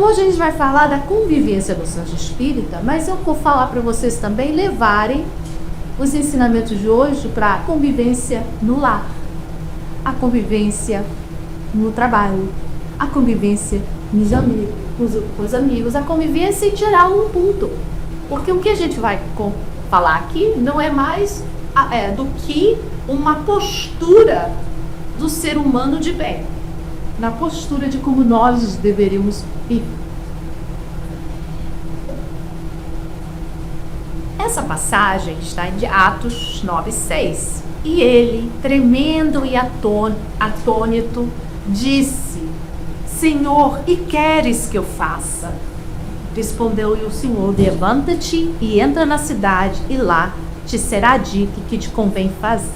hoje a gente vai falar da convivência do Santo Espírita, mas eu vou falar para vocês também levarem os ensinamentos de hoje para a convivência no lar, a convivência no trabalho, a convivência com os amigos, a convivência em geral no mundo. Porque o que a gente vai falar aqui não é mais do que uma postura do ser humano de bem, na postura de como nós deveríamos viver. Essa passagem está em Atos 9:6. E ele, tremendo e atônito, disse: Senhor, e queres que eu faça? Respondeu-lhe o Senhor: levanta-te e entra na cidade, e lá te será dito o que te convém fazer.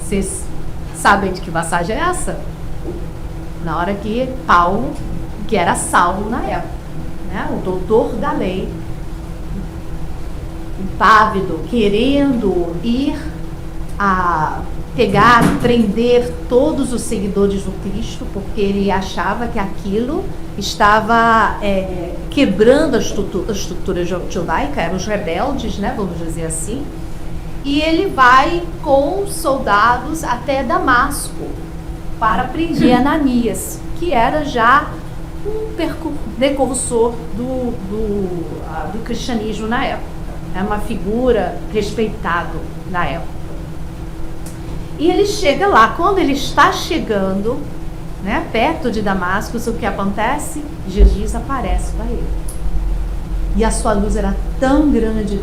Vocês sabem de que passagem é essa? Na hora que Paulo, que era Saulo na época, né, o doutor da lei, impávido, querendo ir a pegar, prender todos os seguidores do Cristo, porque ele achava que aquilo estava quebrando a estrutura judaica, eram os rebeldes, né, vamos dizer assim. E ele vai com soldados até Damasco para prender Ananias, que era já um precursor do cristianismo na época. É uma figura respeitada na época. E ele chega lá. Quando ele está chegando, né, perto de Damasco, o que acontece? Jesus aparece para ele. E a sua luz era tão grande,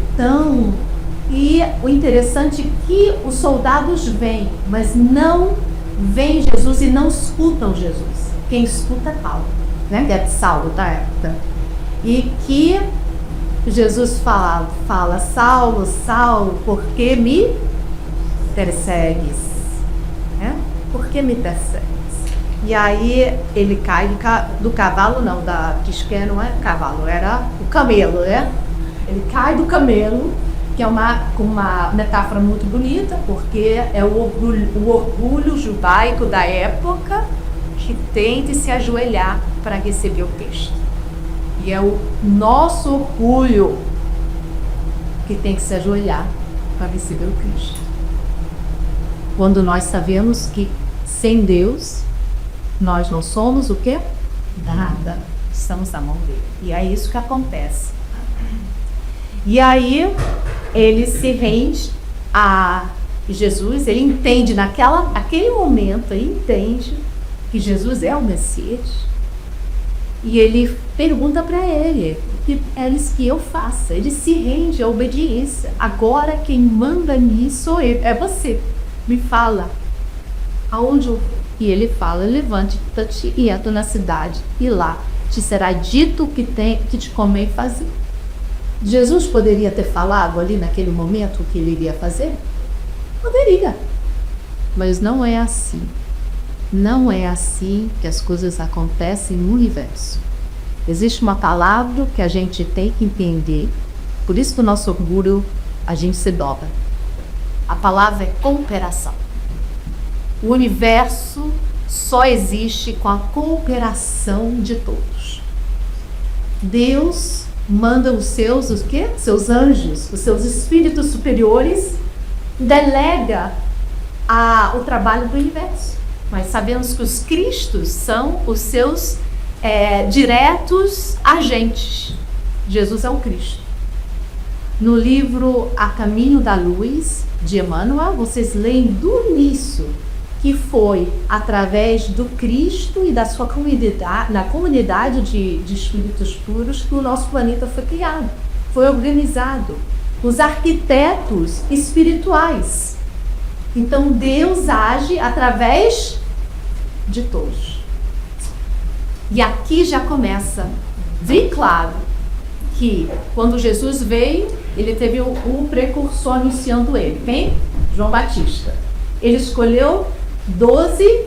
E o interessante é que os soldados vêm, mas não veem Jesus e não escutam Jesus. Quem escuta é Paulo, né? Que é Saulo da época. E que Jesus fala: Saulo, Saulo, por que me persegues? Por que me persegues? E aí ele cai do cavalo, não, diz que não é cavalo, era o camelo, né? Ele cai do camelo, que é uma metáfora muito bonita, porque é o orgulho judaico da época que tem de se ajoelhar para receber o Cristo. E é o nosso orgulho que tem que se ajoelhar para receber o Cristo. Quando nós sabemos que sem Deus nós não somos o quê? Nada. Estamos na mão dele. E é isso que acontece. E aí ele se rende a Jesus, ele entende naquele momento, ele entende que Jesus é o Messias. E ele pergunta para ele: o que queres que eu faça? Ele se rende à obediência. Agora quem manda nisso é você. Me fala aonde eu vou. E ele fala: levante-te e entra na cidade, e lá te será dito o que te convém fazer. Jesus poderia ter falado ali naquele momento o que ele iria fazer? Poderia. Mas não é assim. Não é assim que as coisas acontecem no universo. Existe uma palavra que a gente tem que entender, por isso do nosso orgulho a gente se dobra. A palavra é cooperação. O universo só existe com a cooperação de todos. Deus manda os seus anjos, os seus espíritos superiores, delega o trabalho do universo. Mas sabemos que os Cristos são os seus diretos agentes. Jesus é o Cristo. No livro A Caminho da Luz, de Emmanuel, vocês leem do início que foi através do Cristo e da sua comunidade, na comunidade de espíritos puros, que o nosso planeta foi criado, foi organizado. Os arquitetos espirituais. Então Deus age através de todos. E aqui já começa bem claro que quando Jesus veio, ele teve o precursor anunciando ele. Quem? João Batista. Ele escolheu 12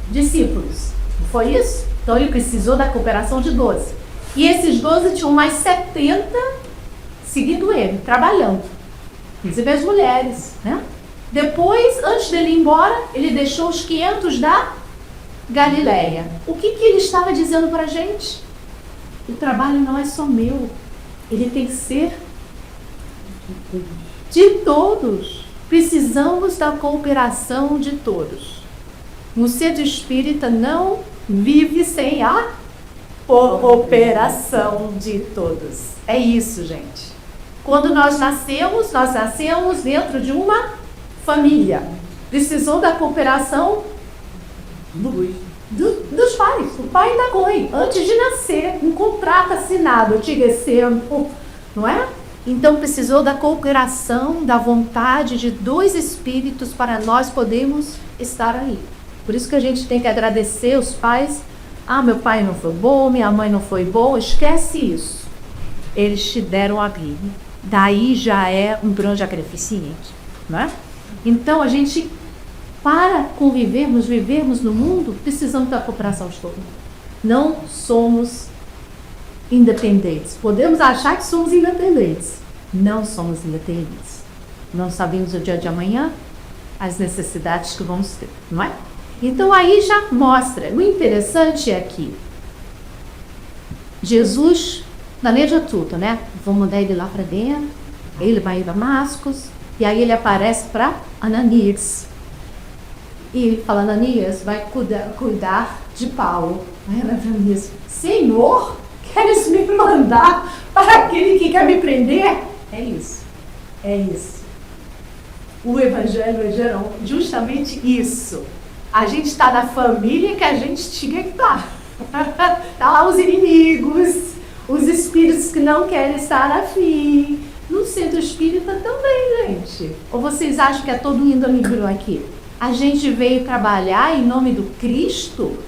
discípulos. Não foi isso? Então ele precisou da cooperação de 12. E esses 12 tinham mais 70 seguindo ele, trabalhando. Inclusive as mulheres, né? Depois, antes dele ir embora, ele deixou os 500 da Galileia. O que ele estava dizendo para a gente? o trabalho não é só meu, ele tem que ser de todos. Precisamos da cooperação de todos. Um centro espírita não vive sem a cooperação de todos. É isso, gente. Quando nós nascemos dentro de uma família. Precisou da cooperação dos pais, o pai e da mãe, antes de nascer, um contrato assinado, antigo, não é? Então precisou da cooperação, da vontade de dois espíritos para nós podermos estar aí. Por isso que a gente tem que agradecer os pais. Ah, meu pai não foi bom, minha mãe não foi boa, esquece isso. Eles te deram a vida. Daí já é um grande agradecimento, não é? Então a gente, para convivermos, vivermos no mundo, precisamos da cooperação de todo mundo. Não somos independentes. Podemos achar que somos independentes. Não somos independentes. Não sabemos o dia de amanhã, as necessidades que vamos ter, não é? Então aí já mostra. O interessante é que Jesus planeja tudo, né? Vou mandar ele lá para dentro, ele vai em Damascus, e aí ele aparece para Ananias. E ele fala, Ananias, vai cuidar de Paulo. Aí Ananias, Senhor, queres me mandar para aquele que quer me prender? É isso, é isso. O Evangelho é justamente isso. A gente está na família que a gente tinha que estar. Está lá os inimigos, os espíritos que não querem estar afim. No centro espírita também, gente. Ou vocês acham que é todo mundo amigo aqui? A gente veio trabalhar em nome do Cristo,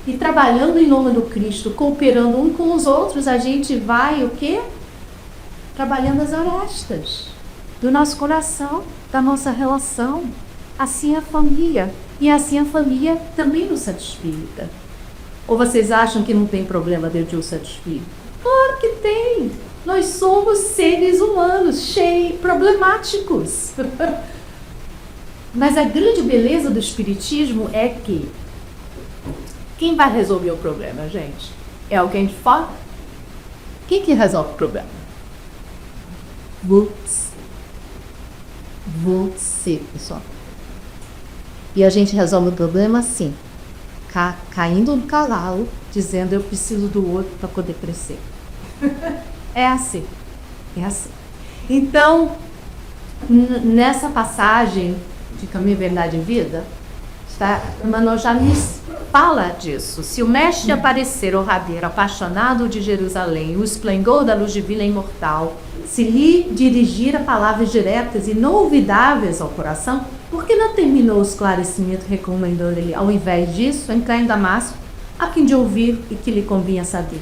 e trabalhando em nome do Cristo, cooperando um com os outros, a gente vai o quê? Trabalhando as arestas do nosso coração, da nossa relação. Assim é a família. E assim a família também no centro espírita. Ou vocês acham que não tem problema dentro do centro espírita? Claro que tem. Nós somos seres humanos, cheios, problemáticos. Mas a grande beleza do espiritismo é que quem vai resolver o problema, gente? É alguém de fora? Quem que resolve o problema? Você, pessoal. E a gente resolve o problema assim, caindo no cavalo, dizendo eu preciso do outro para poder crescer. É assim, é assim. Então, nessa passagem de Caminho, Verdade e Vida, Emmanuel já nos fala disso. Se o mestre aparecer ao rabeiro apaixonado de Jerusalém, o esplendor da luz divina e imortal, se lhe dirigir a palavras diretas e inolvidáveis ao coração, por que não terminou o esclarecimento recomendando-lhe, ao invés disso, entrar em Damasco, a fim de ouvir e que lhe convinha saber?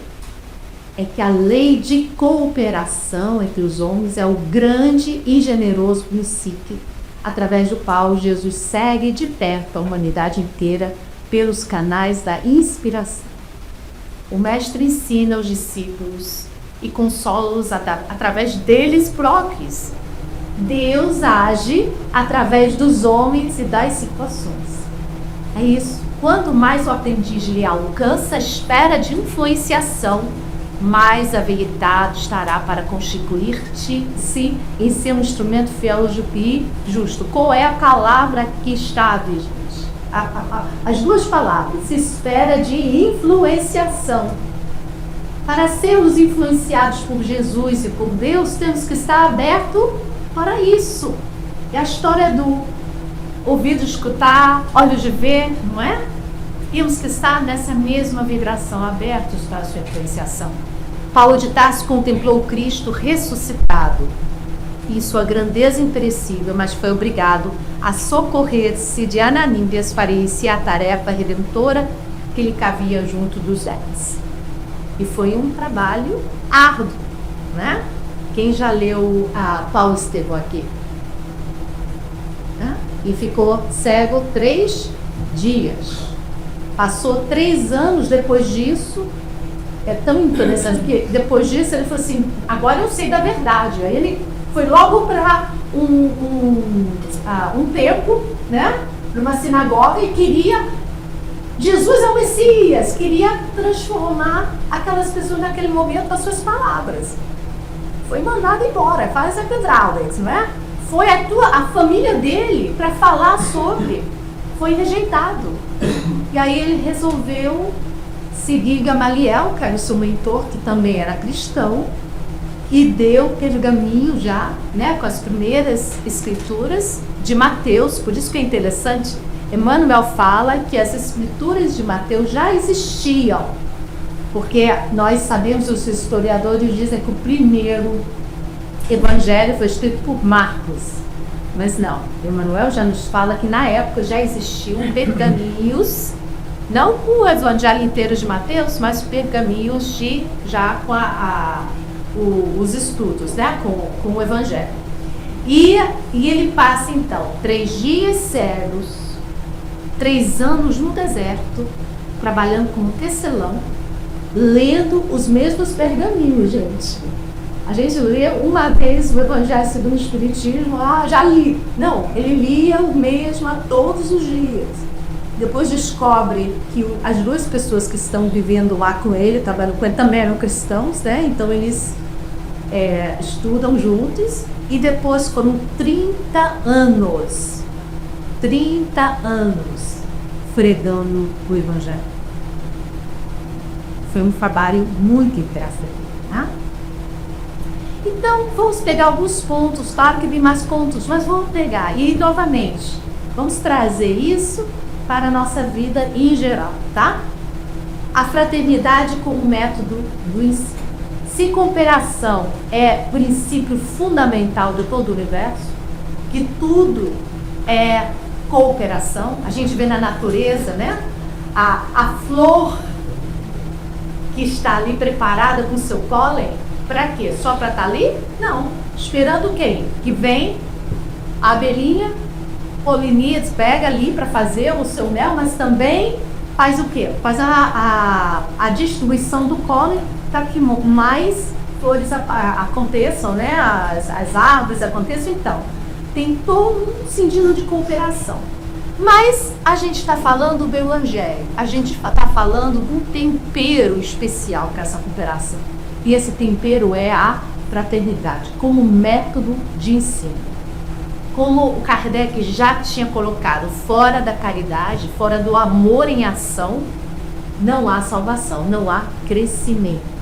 É que a lei de cooperação entre os homens é o grande e generoso princípio, através do qual Jesus segue de perto a humanidade inteira pelos canais da inspiração. O Mestre ensina os discípulos e consola-os através deles próprios. Deus age através dos homens e das situações. É isso. Quanto mais o aprendiz lhe alcança a esfera de influenciação, mais habilitado estará para constituir-se em ser um instrumento fiel e justo. Qual é a palavra que está, gente? As duas palavras, esfera de influenciação. Para sermos influenciados por Jesus e por Deus, temos que estar aberto para isso. É a história do ouvido de escutar, olhos de ver, não é? Temos que estar nessa mesma vibração, abertos para a sua influenciação. Paulo de Tarso contemplou Cristo ressuscitado e sua grandeza imperecível, mas foi obrigado a socorrer-se de Ananias para iniciar a tarefa redentora que lhe cabia junto dos 10. E foi um trabalho árduo, né? Quem já leu Paulo Estevão aqui? Né? E ficou cego 3 dias. Passou 3 anos depois disso. É tão interessante que depois disso ele falou assim, agora eu sei da verdade. Aí ele foi logo para um templo, né? Numa sinagoga, e queria Jesus é o Messias, queria transformar aquelas pessoas naquele momento com as suas palavras. Foi mandado embora, faz a hydraulics, não é? Foi a família dele para falar sobre, foi rejeitado. E aí ele resolveu seguir Gamaliel, que era o seu mentor, que também era cristão, e deu pergaminho já, né, com as primeiras escrituras de Mateus. Por isso que é interessante, Emmanuel fala que as escrituras de Mateus já existiam, porque nós sabemos, os historiadores dizem que o primeiro evangelho foi escrito por Marcos, mas não, Emmanuel já nos fala que na época já existiam pergaminhos, não com o evangelho inteiro de Mateus, mas pergaminhos já com os estudos, né, com o evangelho. E ele passa então 3 dias cegos, 3 anos no deserto, trabalhando como tecelão, lendo os mesmos pergaminhos, gente. A gente lê uma vez o Evangelho segundo o Espiritismo, já li. Não, ele lia o mesmo todos os dias. Depois descobre que as 2 pessoas que estão vivendo lá com ele, trabalhando com ele, também eram cristãos, né? Então eles estudam juntos, e depois foram 30 anos pregando o Evangelho. Foi um trabalho muito interessante, tá? Então, vamos pegar alguns pontos, claro que vi mais pontos, mas vamos pegar, e novamente, vamos trazer isso para a nossa vida em geral, tá? A fraternidade como método do ensino. Se cooperação é princípio fundamental de todo o universo, que tudo é cooperação, a gente vê na natureza, né? A flor que está ali preparada com seu pólen, para quê? Só para estar ali? Não. Esperando quem? Que vem a abelhinha, poliniza, pega ali para fazer o seu mel, mas também faz o quê? Faz a distribuição do pólen para que mais flores aconteçam, né? As árvores aconteçam. Então, tem todo um sentido de cooperação. Mas a gente está falando do Evangelho, a gente está falando de um tempero especial para essa cooperação. E esse tempero é a fraternidade, como método de ensino. Como o Kardec já tinha colocado, fora da caridade, fora do amor em ação, não há salvação, não há crescimento.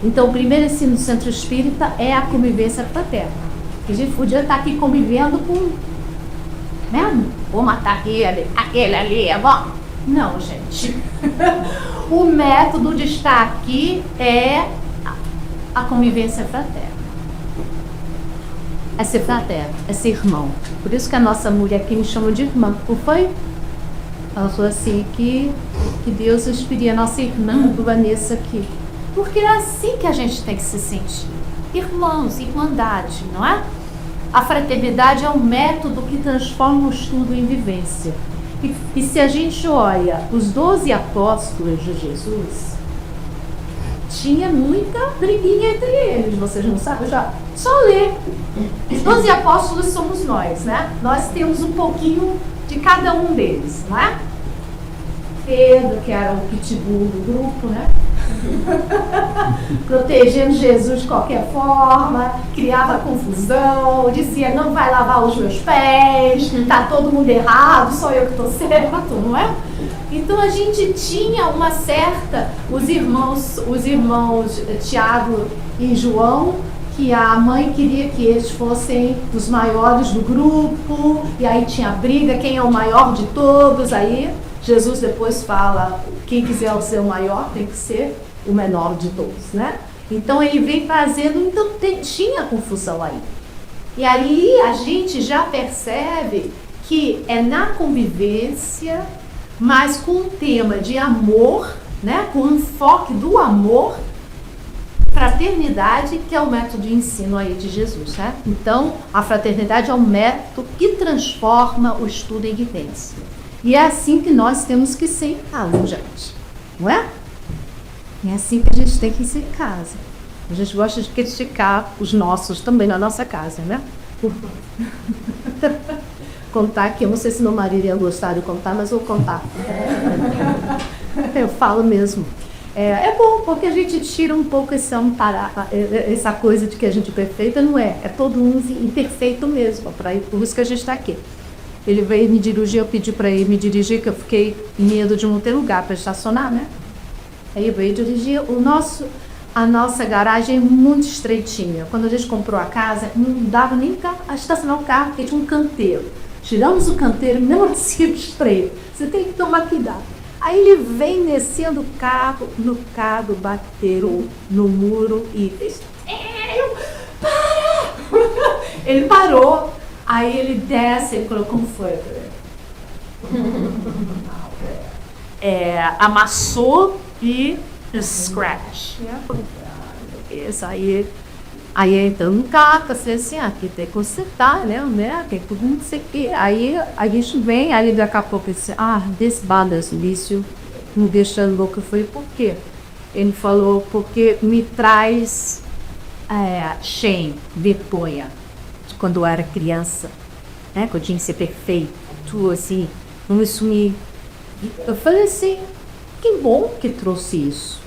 Então, o primeiro ensino do Centro Espírita é a convivência fraterna. A gente podia estar aqui convivendo com, né? Vou matar aquele ali, é bom? Não, gente. O método de estar aqui é a convivência fraterna. É ser fraterno, é ser irmão. Por isso que a nossa mulher aqui me chama de irmã. Não foi? Ela falou assim que Deus inspiria a nossa irmã Vanessa aqui. Porque é assim que a gente tem que se sentir. Irmãos, irmandade, não é? A fraternidade é um método que transforma o estudo em vivência. E se a gente olha os 12 apóstolos de Jesus, tinha muita briguinha entre eles, vocês não sabem? Só ler. Os 12 apóstolos somos nós, né? Nós temos um pouquinho de cada um deles, não é? Pedro, que era o pitbull do grupo, né? Protegendo Jesus de qualquer forma, criava confusão, dizia, não vai lavar os meus pés, tá todo mundo errado, só eu que estou certo, não é? Então a gente tinha uma certa, os irmãos Tiago e João, que a mãe queria que eles fossem os maiores do grupo, e aí tinha briga, quem é o maior de todos, aí Jesus depois fala, quem quiser ser o maior tem que ser o menor de todos, né? Então ele vem trazendo, então tinha confusão aí. E aí a gente já percebe que é na convivência, mas com um tema de amor, né? Com um enfoque do amor, fraternidade, que é o método de ensino aí de Jesus, né? Então a fraternidade é um método que transforma o estudo em vivência. E é assim que nós temos que ser em casa, gente. Não é? É assim que a gente tem que ser em casa. A gente gosta de criticar os nossos também na nossa casa, né? Contar aqui, eu não sei se meu marido ia gostar de contar, mas eu vou contar. Eu falo mesmo. É bom, porque a gente tira um pouco essa coisa de que a gente é perfeita, não é. É todo mundo imperfeito mesmo, por isso que a gente está aqui. Ele veio me dirigir, eu pedi para ele me dirigir, que eu fiquei com medo de não ter lugar para estacionar, né? Aí ele veio dirigir. A nossa garagem é muito estreitinha. Quando a gente comprou a casa, não dava nem a estacionar o carro, porque tinha um canteiro. Tiramos o canteiro, mesmo assim estreito. Você tem que tomar cuidado. Aí ele vem descendo o carro, no carro, bateu no muro e fez... Para! Ele parou, aí ele desce, ele colocou como foi? Amassou e scratch. Isso aí entrando no carro, assim, aqui tem que consertar, né? Tem tudo não sei o que. Aí a gente vem, aí daqui a pouco ele disse, this bothers me, isso me deixa louco. Eu falei, por quê? Ele falou, porque me traz shame, vergonha, de quando eu era criança, né? Que eu tinha que ser perfeito, tudo assim, isso me... Eu falei assim, que bom que trouxe isso.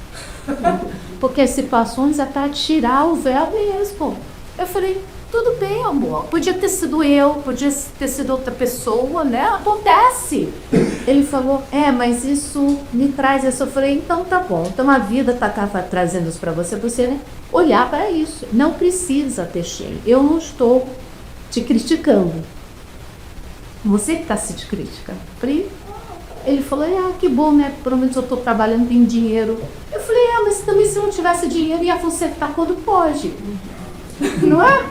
Porque as situações é para tirar o véu mesmo. Eu falei, tudo bem, amor. Podia ter sido eu, podia ter sido outra pessoa, né? Acontece. Ele falou, mas isso me traz isso. Eu falei, então tá bom. Então a vida tá trazendo isso para você, né? Olhar para isso. Não precisa ter shame. Eu não estou te criticando. Você que está se criticando. Ele falou, que bom, né? Pelo menos eu estou trabalhando, tenho dinheiro. Eu falei, mas também se eu não tivesse dinheiro, ia consertar quando pode. Não é?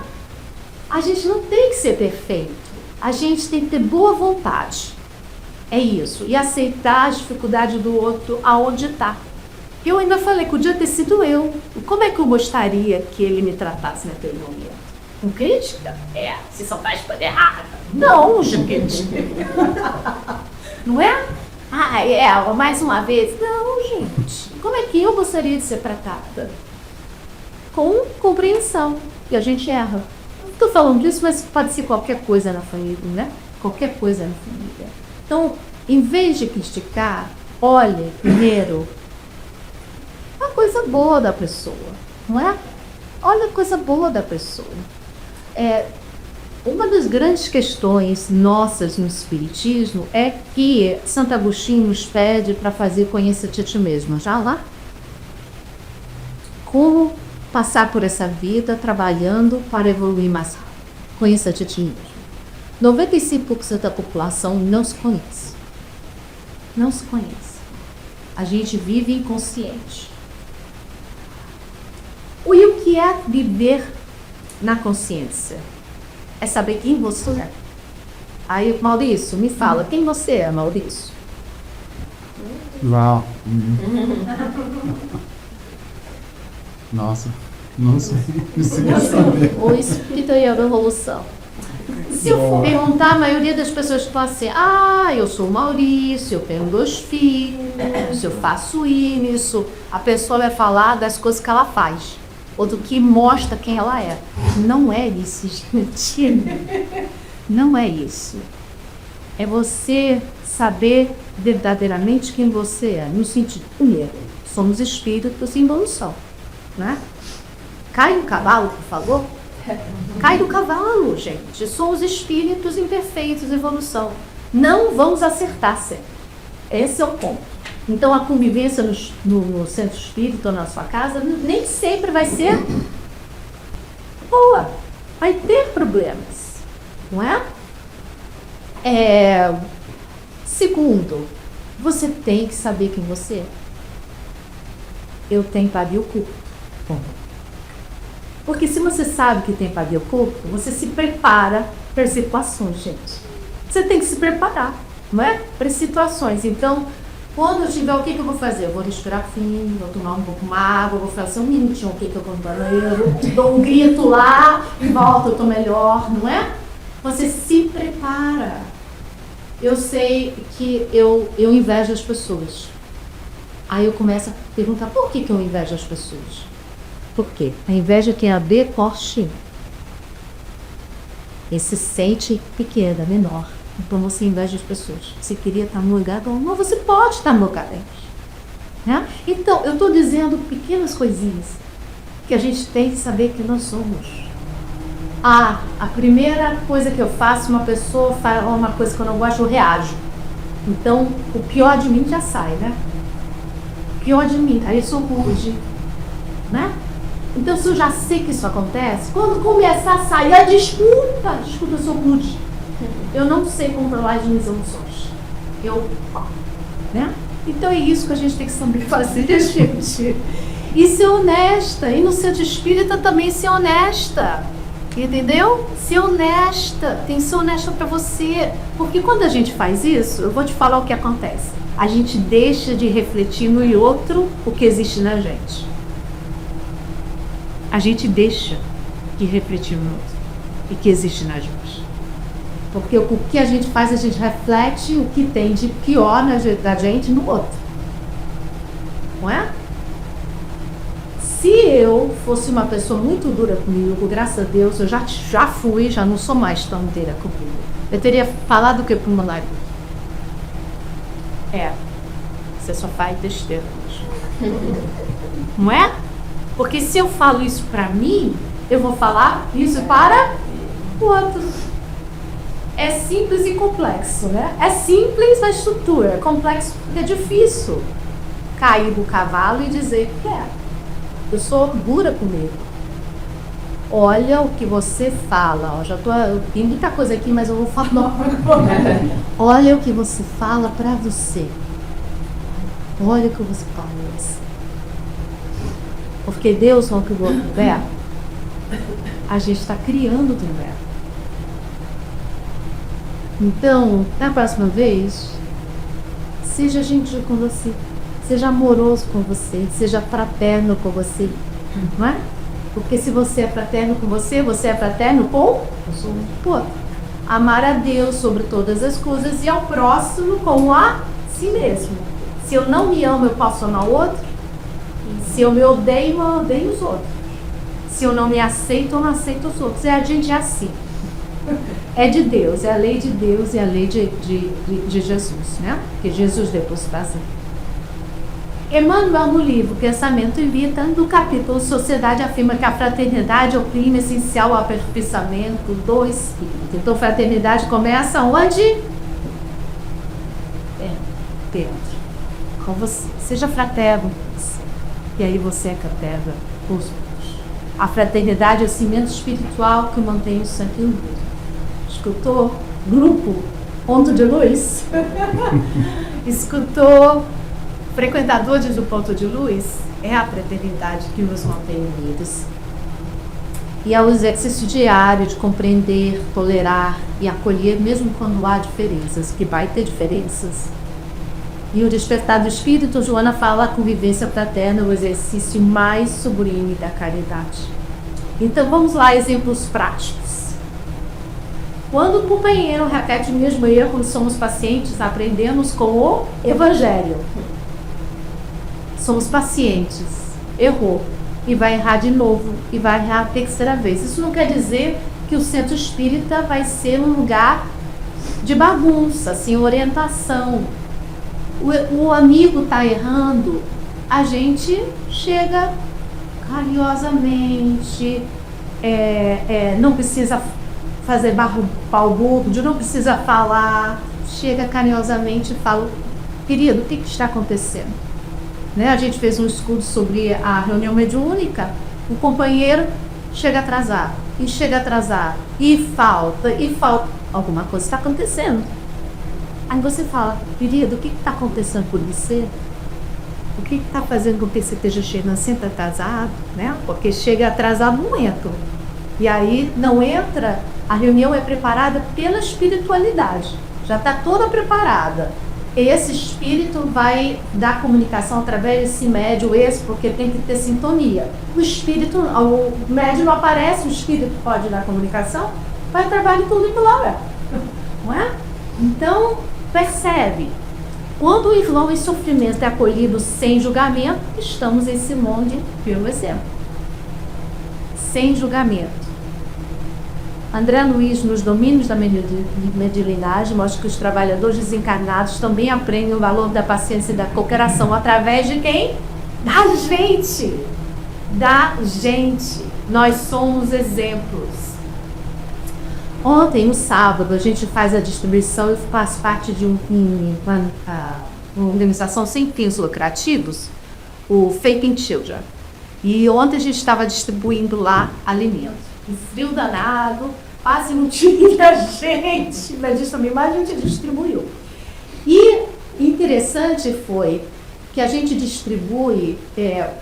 A gente não tem que ser perfeito. A gente tem que ter boa vontade. É isso. E aceitar a dificuldade do outro aonde está. Eu ainda falei, podia ter sido eu. Como é que eu gostaria que ele me tratasse naquele momento? Com crítica? Se só faz coisa errada. Não, gente. Não é? Mais uma vez. Não, gente. Como é que eu gostaria de ser tratada? Com compreensão. E a gente erra. Não estou falando disso, mas pode ser qualquer coisa na família, né? Qualquer coisa na família. Então, em vez de criticar, olhe primeiro a coisa boa da pessoa, não é? Olha a coisa boa da pessoa. Uma das grandes questões nossas no Espiritismo é que Santo Agostinho nos pede para fazer conhecer-te a ti mesmo. Já lá? Como passar por essa vida trabalhando para evoluir mais rápido? Conheça-te a ti mesmo. 95% da população não se conhece. Não se conhece. A gente vive inconsciente. E o que é viver na consciência? É saber quem você é. Aí, Maurício, me fala, quem você é, Maurício? Uau. Nossa, não sei. Precisa saber. O espírito e a evolução. Se eu for perguntar, a maioria das pessoas fala assim, eu sou o Maurício, eu tenho 2 filhos, eu faço isso. A pessoa vai falar das coisas que ela faz. Ou do que mostra quem ela é. Não é isso, gente. Não é isso. É você saber verdadeiramente quem você é. No sentido, primeiro, somos espíritos em evolução. Né? Cai no cavalo, por favor. Cai do cavalo, gente. Somos espíritos imperfeitos em evolução. Não vamos acertar sempre. Esse é o ponto. Então, a convivência no centro espírita ou na sua casa nem sempre vai ser boa. Vai ter problemas, não é? Segundo, você tem que saber quem você é. Eu tenho pavio curto. Porque se você sabe que tem pavio curto, você se prepara para situações, gente. Você tem que se preparar, não é? Para situações. Então, quando eu tiver, o que eu vou fazer? Eu vou respirar fundo, vou tomar um pouco de água, vou fazer um minutinho, que eu vou no banheiro, dou um grito lá e volto, eu estou melhor, não é? Você se prepara. Eu sei que eu invejo as pessoas. Aí eu começo a perguntar, por que eu invejo as pessoas? Por quê? A inveja tem a ver com autoestima. Ele se sente pequena, menor. Então você inveja as pessoas. Você queria estar no lugar do amor, você pode estar no lugar deles. Né? Então, eu estou dizendo pequenas coisinhas que a gente tem que saber que nós somos. A primeira coisa que eu faço, uma pessoa fala uma coisa que eu não gosto, eu reajo. Então, o pior de mim já sai, né? O pior de mim, aí eu sou rude, né? Então, se eu já sei que isso acontece, quando começar a sair a desculpa, eu sou rude. Eu não sei controlar as minhas emoções. Né? Então, é isso que a gente tem que saber fazer, gente. E ser honesta. E no centro espírita também ser honesta. Entendeu? Ser honesta. Tem que ser honesta para você. Porque quando a gente faz isso, eu vou te falar o que acontece. A gente deixa de refletir no outro o que existe na gente. A gente deixa de refletir no outro e que existe na gente. Porque o que a gente faz, a gente reflete o que tem de pior da gente no outro. Não é? Se eu fosse uma pessoa muito dura comigo, graças a Deus, eu já fui, já não sou mais tão dura comigo. Eu teria falado o que para o meu marido? Você só faz besteira. Não é? Porque se eu falo isso para mim, eu vou falar isso para o outro. É simples e complexo, né? É simples a estrutura, é complexo porque é difícil cair do cavalo e dizer que eu sou dura comigo. Olha o que você fala. Tem muita coisa aqui, mas eu vou falar. Olha o que você fala para você. Olha o que você fala para você. Porque Deus não criou o verbo. A gente está criando o verbo. Então, na próxima vez, seja gentil com você, seja amoroso com você, seja fraterno com você, não é? Porque se você é fraterno com você é fraterno com o outro. Amar a Deus sobre todas as coisas e ao próximo como a si mesmo. Se eu não me amo, eu posso amar o outro. Se eu me odeio, eu odeio os outros. Se eu não me aceito, eu não aceito os outros. A gente é assim. É de Deus, é a lei de Deus e a lei de Jesus, né? Que Jesus depois faz. Emmanuel, no livro Pensamento e Vida, no capítulo Sociedade, afirma que a fraternidade é o clima essencial ao aperfeiçoamento do espírito. Então, fraternidade começa onde? Dentro. Com você. Seja fraterno com você. E aí você é fraterno com os outros. A fraternidade é o cimento espiritual que mantém o sangue unido. Escutou? Grupo Ponto de Luz? Escutou? Frequentadores do Ponto de Luz? É a fraternidade que nos mantém unidos. E é o exercício diário de compreender, tolerar e acolher, mesmo quando há diferenças, que vai ter diferenças. E o despertar do espírito, Joana fala, a convivência fraterna é o exercício mais sublime da caridade. Então vamos lá, exemplos práticos. Quando o companheiro repete o mesmo erro, quando somos pacientes, aprendemos com o Evangelho. Somos pacientes, errou, e vai errar de novo, e vai errar a terceira vez. Isso não quer dizer que o centro espírita vai ser um lugar de bagunça, sem orientação. O amigo está errando, a gente chega carinhosamente, não precisa fazer pau burdo, não precisa falar, chega carinhosamente e fala, querido, o que está acontecendo? Né? A gente fez um estudo sobre a reunião mediúnica, o companheiro chega atrasado, e falta, alguma coisa está acontecendo. Aí você fala, querido, o que está acontecendo por você? O que está fazendo com que você esteja chegando sempre atrasado? Né? Porque chega atrasado, não entra. E aí não entra, a reunião é preparada pela espiritualidade, já está toda preparada. Esse espírito vai dar comunicação através desse médium, porque tem que ter sintonia. O médium não aparece, o espírito pode dar comunicação, vai trabalhar tudo em lá, não é? Então, percebe, quando o irmão em sofrimento é acolhido sem julgamento, estamos em Simone pelo exemplo. Sem julgamento. André Luiz, nos domínios da mediunidade, mostra que os trabalhadores desencarnados também aprendem o valor da paciência e da cooperação através de quem? Da gente. Da gente. Nós somos exemplos. Ontem, no sábado, a gente faz a distribuição e faz parte de uma organização sem fins lucrativos, o Faith in Children. E ontem a gente estava distribuindo lá alimentos. Um frio danado, quase não tinha gente, mas isso também mais a gente distribuiu. E interessante foi que a gente distribui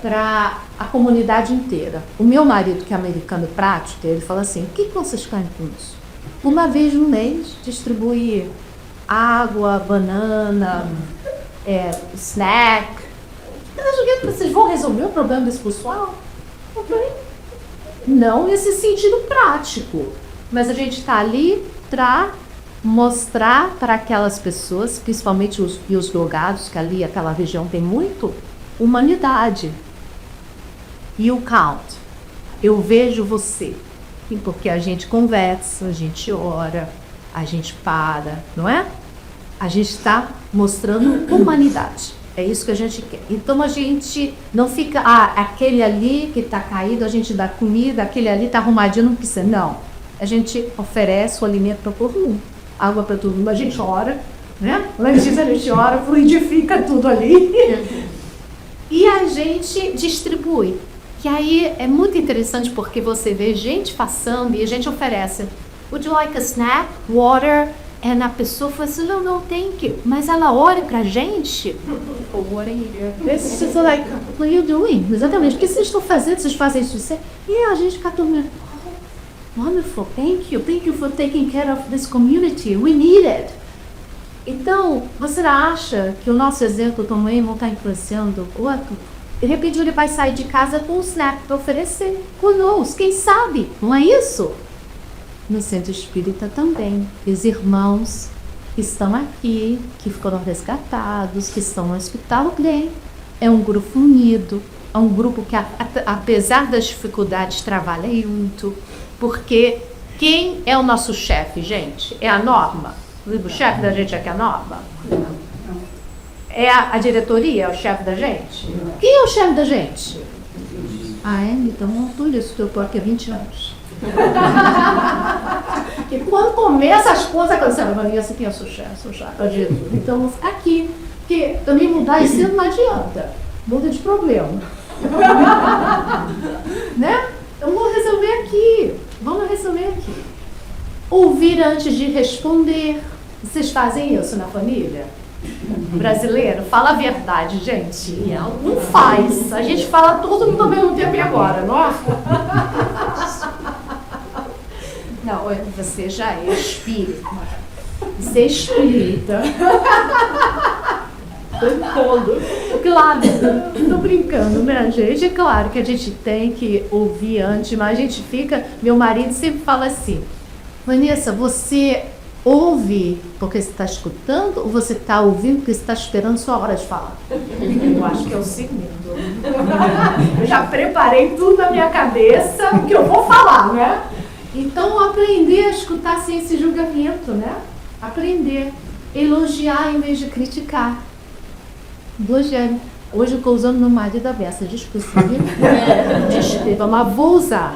para a comunidade inteira. O meu marido, que é americano prático, ele fala assim, o que vocês querem com isso? Uma vez no mês, distribui água, banana, snack. Vocês vão resolver o problema desse pessoal? Não nesse sentido prático, mas a gente está ali para mostrar para aquelas pessoas, principalmente os drogados, que ali aquela região tem muito, humanidade. You count. Eu vejo você. Porque a gente conversa, a gente ora, a gente para, não é? A gente está mostrando humanidade. É isso que a gente quer. Então a gente não fica, aquele ali que está caído, a gente dá comida, aquele ali está arrumadinho, não precisa. Não. A gente oferece o alimento para todo mundo, água para todo mundo, a gente ora, né? Antes disso a gente ora, fluidifica tudo ali. E a gente distribui. Que aí é muito interessante porque você vê gente passando e a gente oferece. Would you like a snack, water? E a pessoa fala assim, não, thank you. Mas ela olha pra gente. What are you doing? She's like, what are you doing? Exatamente. O que vocês estão fazendo? Vocês fazem isso? E a gente fica tomando. Oh, wonderful, thank you. Thank you for taking care of this community. We need it. Então, você acha que o nosso exemplo também não está influenciando o outro? De repente ele vai sair de casa com um snack para oferecer. Conosco, quem sabe? Não é isso? No centro espírita também. Os irmãos que estão aqui, que foram resgatados, que estão no hospital, bem. É um grupo unido, é um grupo que, apesar das dificuldades, trabalha junto. Porque quem é o nosso chefe, gente? É a norma? O chefe da gente aqui é a norma? É a diretoria, é o chefe da gente? Quem é o chefe da gente? Então não estou isso, eu estou aqui há 20 anos. E quando começa as coisas, essa aqui é o seu chefe, é Jesus. Então vamos ficar aqui, porque também mudar isso não adianta, muda de problema. Né? Então vamos resolver aqui. Ouvir antes de responder. Vocês fazem isso na família? Brasileiro, fala a verdade, gente. Não faz. A gente fala todo mundo ao mesmo tempo e agora, não é? Não, você já é espírita. Você é espírita. Claro, tô brincando, né, gente? É claro que a gente tem que ouvir antes, mas a gente fica... Meu marido sempre fala assim, Vanessa, você ouve porque você está escutando ou você está ouvindo porque você está esperando sua hora de falar? Eu acho que é o segundo. Eu já preparei tudo na minha cabeça que eu vou falar, né? Então, aprender a escutar sem esse julgamento, né? Aprender. Elogiar em vez de criticar. Elogiar. Hoje eu estou usando meu marido da beça. Desculpa, mas vou usar.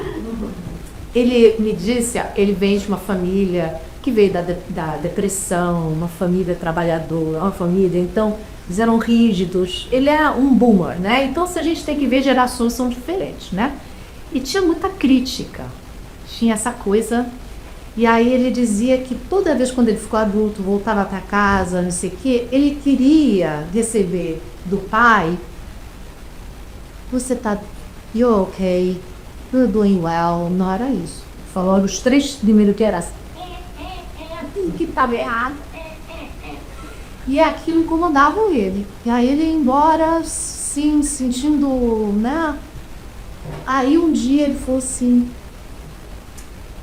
Ele me disse, ele vem de uma família que veio da depressão, uma família trabalhadora, uma família, então, eles eram rígidos. Ele é um boomer, né? Então, se a gente tem que ver, gerações são diferentes, né? E tinha muita crítica. Tinha essa coisa, e aí ele dizia que toda vez quando ele ficou adulto, voltava para casa, não sei o quê, ele queria receber do pai, você tá, you're okay, you're doing well, não era isso. Falou os 3 primeiros que era assim, que estava errado, e aquilo incomodava ele, e aí ele ia embora, sim, sentindo, né, aí um dia ele falou assim,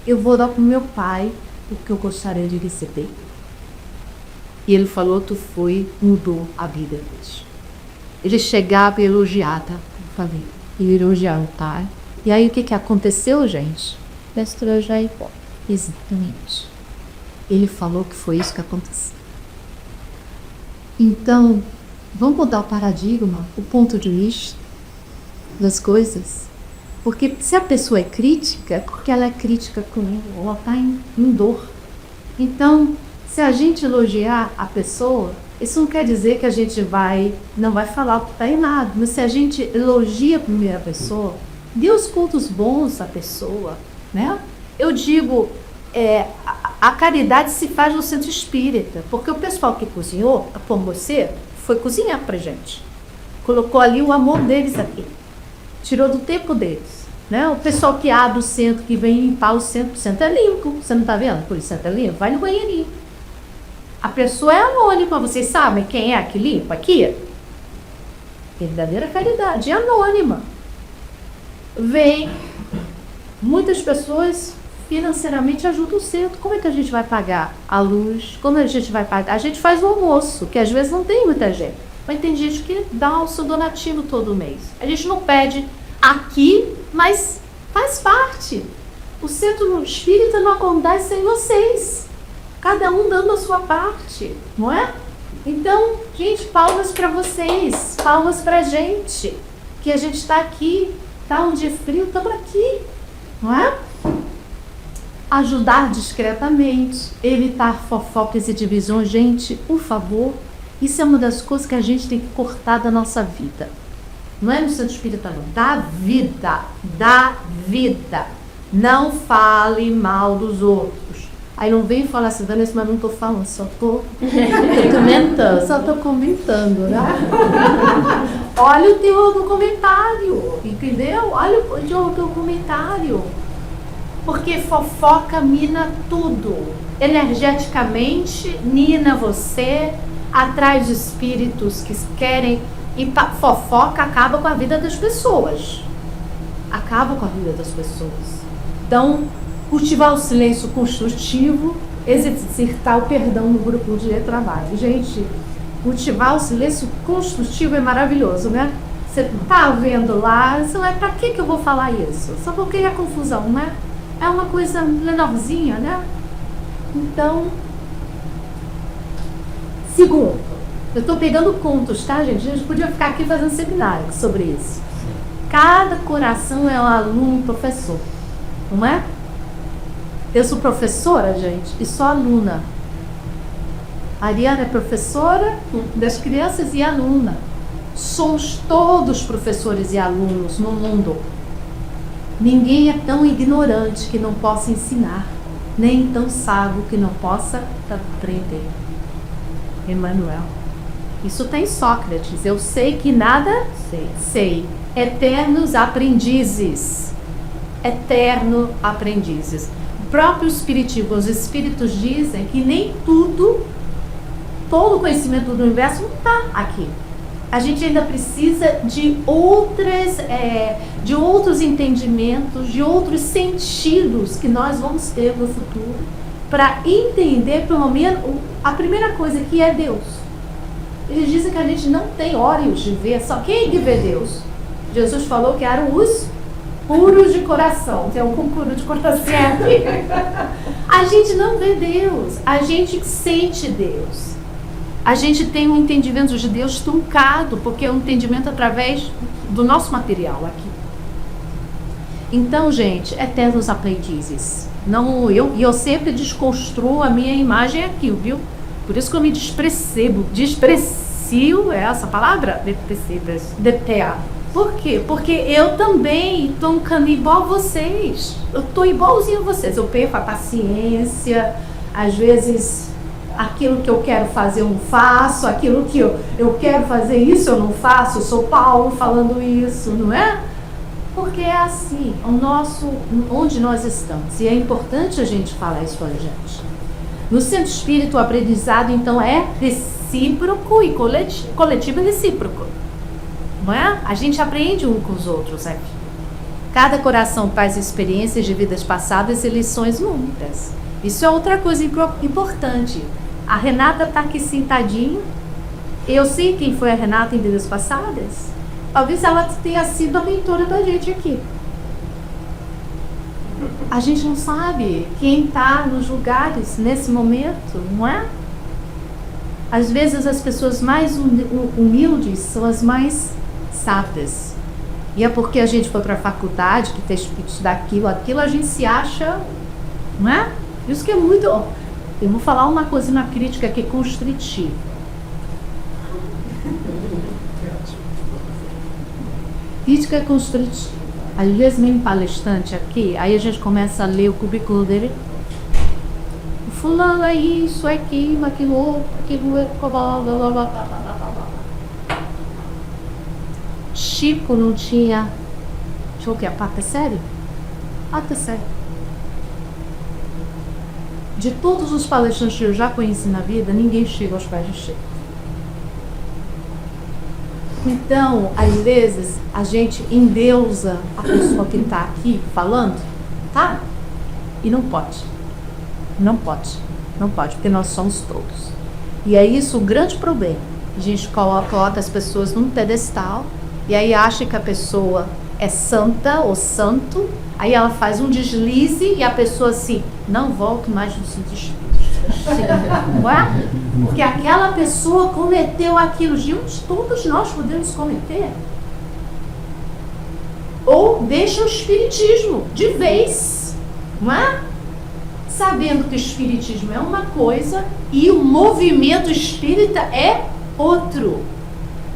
eu vou dar pro meu pai o que eu gostaria de receber. E ele falou, mudou a vida deles. Ele chegava e elogiava, tá? Eu falei, ele elogiava, tá? E aí o que aconteceu, gente? Mestre já embora. Exatamente. Ele falou que foi isso que aconteceu. Então, vamos mudar o paradigma, o ponto de vista das coisas. Porque se a pessoa é crítica, é porque ela é crítica comigo, ela está em dor. Então, se a gente elogiar a pessoa, isso não quer dizer que a gente não vai falar o que está errado, mas se a gente elogia a primeira pessoa, dê os pontos bons à pessoa, né? Eu digo, a caridade se faz no centro espírita, porque o pessoal que cozinhou, como você, foi cozinhar pra gente. Colocou ali o amor deles aqui. Tirou do tempo deles. Né? O pessoal que abre o centro, que vem limpar o centro é limpo. Você não está vendo? Por isso o centro é limpo. Vai no banheirinho. A pessoa é anônima. Vocês sabem quem é que limpa aqui? Verdadeira caridade. É anônima. Vem. Muitas pessoas financeiramente ajudam o centro. Como é que a gente vai pagar a luz? Como a gente vai pagar? A gente faz o almoço, que às vezes não tem muita gente. Mas tem gente que dá o seu donativo todo mês. A gente não pede aqui, mas faz parte. O centro espírita não acontece sem vocês. Cada um dando a sua parte, não é? Então, gente, palmas para vocês, palmas para a gente, que a gente está aqui, tá um dia frio, estamos aqui, não é? Ajudar discretamente, evitar fofocas e divisões, gente, por favor, isso é uma das coisas que a gente tem que cortar da nossa vida. Não é no centro espírita, não. Da vida. Não fale mal dos outros. Aí não vem falar assim, Vanessa, mas não estou falando, só estou comentando. Só estou comentando, né? Olha o teu documentário, entendeu? Olha o teu documentário. Porque fofoca mina tudo. Energeticamente, mina você, atrás de espíritos que querem. E fofoca acaba com a vida das pessoas. Acaba com a vida das pessoas. Então, cultivar o silêncio construtivo, exercitar o perdão no grupo de trabalho. Gente, cultivar o silêncio construtivo é maravilhoso, né? Você tá vendo lá, você vai, pra que eu vou falar isso? Só porque é confusão, né? É uma coisa menorzinha, né? Então, segundo, eu estou pegando contos, tá, gente? A gente podia ficar aqui fazendo seminário sobre isso. Cada coração é um aluno, um professor, não é? Eu sou professora, gente, e sou aluna. A Ariana é professora das crianças e aluna. Somos todos professores e alunos no mundo. Ninguém é tão ignorante que não possa ensinar, nem tão sábio que não possa aprender. Emmanuel. Isso tem Sócrates. Eu sei que nada sei. Eternos aprendizes. Eterno aprendizes. O próprio Espiritismo, os Espíritos dizem que nem todo o conhecimento do universo não está aqui. A gente ainda precisa de outros entendimentos, de outros sentidos que nós vamos ter no futuro para entender, pelo menos, a primeira coisa que é Deus. Eles dizem que a gente não tem olhos de ver, só quem que vê Deus? Jesus falou que eram os puros de coração. Tem algum puro de coração aqui? A gente não vê Deus, a gente sente Deus. A gente tem um entendimento de Deus truncado, porque é um entendimento através do nosso material aqui. Então, gente, eternos aprendizes. Não, eu sempre desconstruo a minha imagem aqui, viu? Por isso que eu me desprecio, é essa palavra? Deprecia. Por quê? Porque eu também estou um caminho igual a vocês. Eu estou igualzinho a vocês. Eu perco a paciência, às vezes aquilo que eu quero fazer eu não faço, aquilo que eu quero fazer isso eu não faço. Eu sou Paulo falando isso, não é? Porque é assim, onde nós estamos. E é importante a gente falar isso pra gente. No centro espírita, o aprendizado, então, é recíproco e coletivo e recíproco. Não é? A gente aprende um com os outros aqui. Cada coração faz experiências de vidas passadas e lições muitas. Isso é outra coisa importante. A Renata está aqui sentadinha. Eu sei quem foi a Renata em vidas passadas. Talvez ela tenha sido a mentora da gente aqui. A gente não sabe quem está nos lugares nesse momento, não é? Às vezes as pessoas mais humildes são as mais sábias. E é porque a gente foi para a faculdade, que tem que estudar aquilo, a gente se acha, não é? Isso que é muito... Eu vou falar uma coisa na crítica aqui constritiva. Crítica constritiva. Às vezes vem um palestrante aqui, aí a gente começa a ler o currículo dele. O fulano é isso, é aquilo, aquilo outro, aquilo... Blá, blá, blá, blá, blá. Chico não tinha... Tinha o quê? A quarta série? Quarta série. De todos os palestrantes que eu já conheci na vida, ninguém chega aos pés de Chico. Então, às vezes, a gente endeusa a pessoa que está aqui falando, tá? E não pode. Não pode. Não pode, porque nós somos todos. E é isso o grande problema. A gente coloca as pessoas num pedestal e aí acha que a pessoa é santa ou santo, aí ela faz um deslize e a pessoa assim, não volto mais nos espíritos. Não é? Porque aquela pessoa cometeu aquilo. Gente, todos nós podemos cometer. Ou deixa o espiritismo de vez, não é? Sabendo que o espiritismo é uma coisa e o movimento espírita é outro.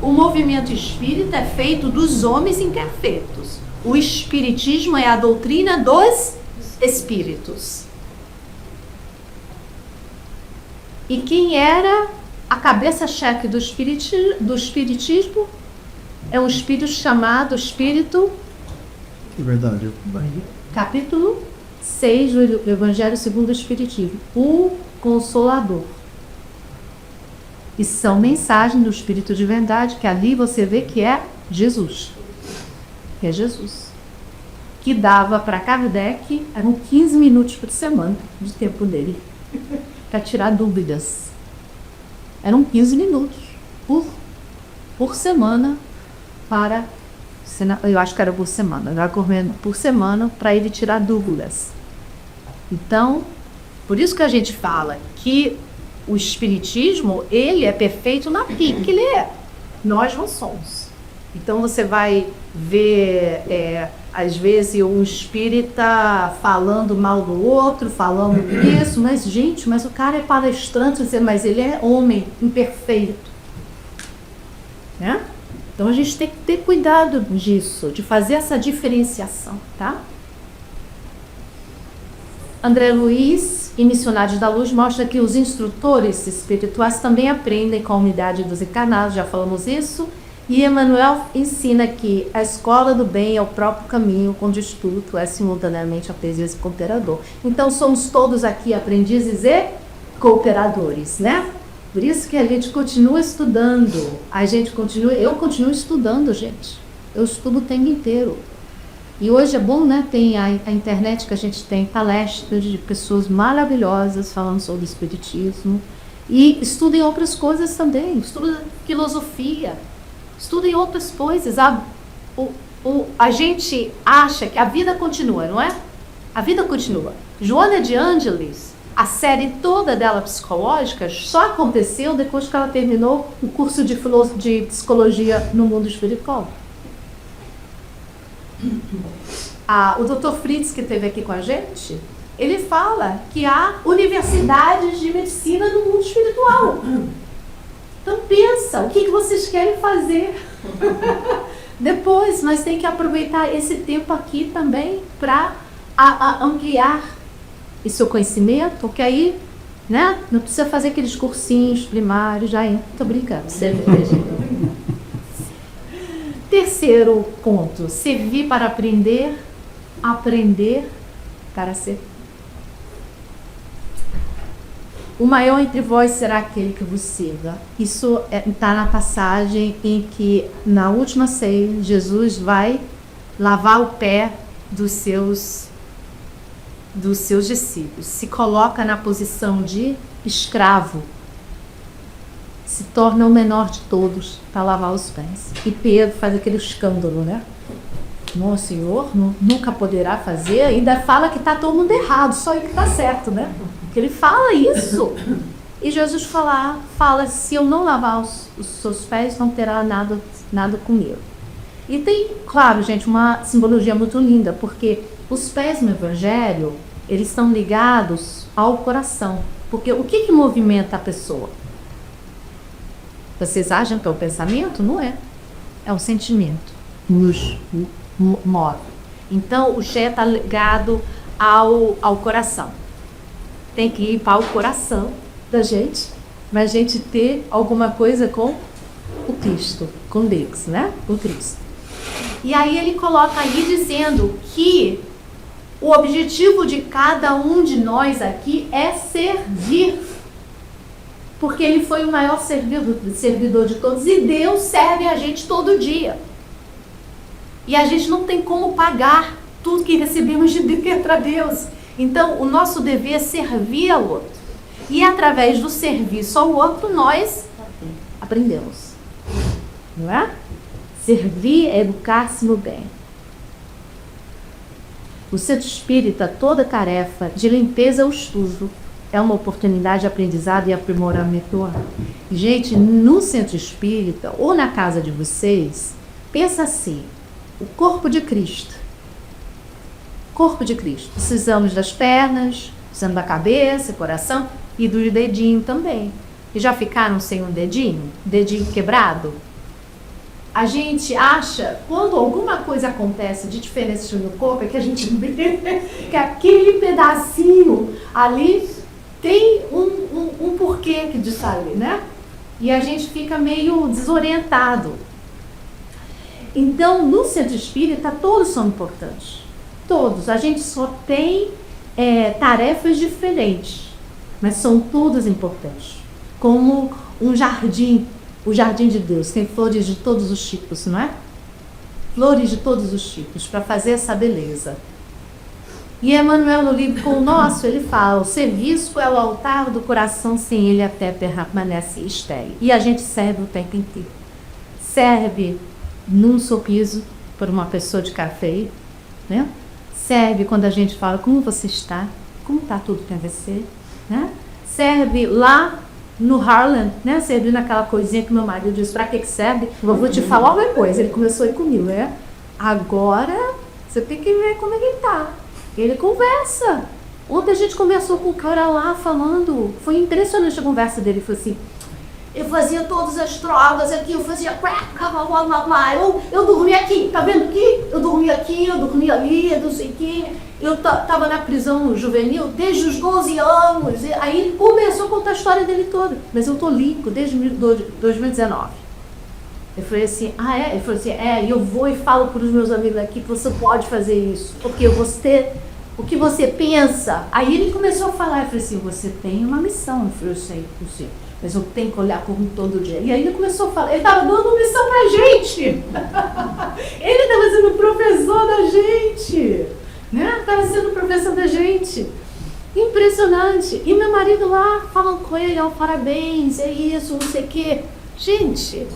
O movimento espírita é feito dos homens imperfeitos. O espiritismo é a doutrina dos espíritos. E quem era a cabeça-chefe do espiritismo é um espírito chamado Espírito... Que verdade. Capítulo 6 do Evangelho segundo o Espiritismo. O Consolador. E são mensagens do Espírito de Verdade, que ali você vê que é Jesus. Que é Jesus. Que dava para Kardec, eram 15 minutos por semana de tempo dele. Para tirar dúvidas. Eram 15 minutos por semana para... Eu acho que era por semana. Por semana para ele tirar dúvidas. Então, por isso que a gente fala que o espiritismo, ele é perfeito na pique que ele é. Nós não somos. Então você vai ver, às vezes, um espírita falando mal do outro, falando isso, mas gente, mas o cara é palestrante, mas ele é homem imperfeito. Né? Então a gente tem que ter cuidado disso, de fazer essa diferenciação, tá? André Luiz e Missionários da Luz mostra que os instrutores espirituais também aprendem com a unidade dos encarnados, já falamos isso. E Emmanuel ensina que a escola do bem é o próprio caminho, onde o espírito é simultaneamente aprendiz e cooperador. Então somos todos aqui aprendizes e cooperadores, né? Por isso que a gente continua estudando, eu continuo estudando, gente. Eu estudo o tempo inteiro. E hoje é bom, né? Tem a internet, que a gente tem palestras de pessoas maravilhosas falando sobre o espiritismo. E estudem outras coisas também, estudem filosofia. Estudem outras coisas. A gente acha que a vida continua, não é? A vida continua. Joana de Ângeles, a série toda dela psicológica, só aconteceu depois que ela terminou o curso de psicologia no mundo espiritual. O Dr. Fritz, que esteve aqui com a gente, ele fala que há universidades de medicina no mundo espiritual. Então pensa, o que vocês querem fazer depois, mas tem que aproveitar esse tempo aqui também para ampliar o seu conhecimento, porque aí, né, não precisa fazer aqueles cursinhos primários, já entra, tô brincando, Terceiro ponto, servir para aprender para ser. O maior entre vós será aquele que vos sirva. Isso está na passagem em que, na última ceia, Jesus vai lavar o pé dos seus discípulos. Se coloca na posição de escravo. Se torna o menor de todos para lavar os pés. E Pedro faz aquele escândalo, né? o Senhor nunca poderá fazer, ainda fala que está todo mundo errado, só ele que está certo, né? Porque ele fala isso. E Jesus fala, se eu não lavar os seus pés, não terá nada comigo. E tem, claro, gente, uma simbologia muito linda, porque os pés no Evangelho, eles estão ligados ao coração. Porque o que movimenta a pessoa? Vocês acham que é o pensamento? Não é. É o sentimento. Nos move. Então, o Xé está ligado ao coração. Tem que ir para o coração da gente, para a gente ter alguma coisa com o Cristo, com Deus, né? O Cristo. E aí ele coloca aí dizendo que o objetivo de cada um de nós aqui é servir. Porque ele foi o maior servidor de todos. E Deus serve a gente todo dia. E a gente não tem como pagar tudo que recebemos de Deus para Deus. Então, o nosso dever é servir ao outro. E através do serviço ao outro, nós aprendemos. Não é? Servir é educar-se no bem. O centro espírita, toda tarefa de limpeza ou estudo é uma oportunidade de aprendizado e aprimoramento. Gente, no centro espírita ou na casa de vocês, pensa assim, o corpo de Cristo. Corpo de Cristo. Precisamos das pernas, precisamos da cabeça, coração e do dedinho também. E já ficaram sem um dedinho? Dedinho quebrado? A gente acha, quando alguma coisa acontece de diferença no corpo, é que a gente vê que aquele pedacinho ali tem um porquê que disso ali, né? E a gente fica meio desorientado. Então, no centro espírita, todos são importantes. Todos. A gente só tem tarefas diferentes, mas são todas importantes. Como um jardim, o jardim de Deus, tem flores de todos os tipos, não é? Flores de todos os tipos, para fazer essa beleza. E Emmanuel, no livro com o nosso, ele fala, o serviço é o altar do coração, sem ele até permanece estéril. E a gente serve o tempo inteiro. Serve num sorriso por uma pessoa de café, né? Serve quando a gente fala, como você está? Como está tudo com você? Né? Serve lá no Harlem, né? Servindo aquela coisinha que meu marido disse, para que serve? Eu vou te falar uma coisa, ele começou aí comigo, né? Agora, você tem que ver como é que ele tá. Ele conversa. Ontem a gente conversou com o cara lá falando, foi impressionante a conversa dele, ele falou assim, eu fazia todas as drogas aqui, eu fazia crack, eu dormia aqui, tá vendo aqui? Eu dormia aqui, eu dormia ali, eu não sei o quê. Eu tava na prisão juvenil desde os 12 anos. E aí ele começou a contar a história dele toda. Mas eu tô limpo desde 2019. Eu falei assim, Ele falou assim, eu vou e falo para os meus amigos aqui que você pode fazer isso. Porque você, o que você pensa. Aí ele começou a falar, eu falei assim, você tem uma missão. Eu falei, eu sei, mas eu tenho que olhar por mim todo dia. E aí ele começou a falar, ele estava dando missão pra gente. Ele estava sendo professor da gente. Né? Estava sendo professor da gente. Impressionante. E meu marido lá falando com ele, parabéns, é isso, não sei o quê. Gente,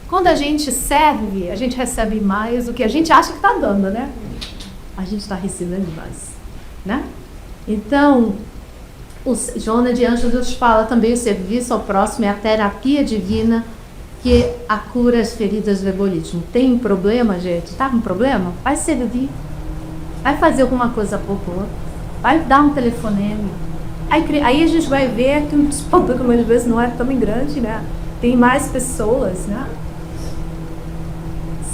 quando a gente serve, a gente recebe mais do que a gente acha que está dando, né? A gente está recebendo mais, né? Então, o Joana de Anjos fala também, o serviço ao próximo é a terapia divina que a cura as feridas do egoísmo. Tem um problema, gente? Tá com problema? Vai servir. Vai fazer alguma coisa por outro. Vai dar um telefonema. Aí a gente vai ver que o problema às vezes não é tão grande, né? Tem mais pessoas, né?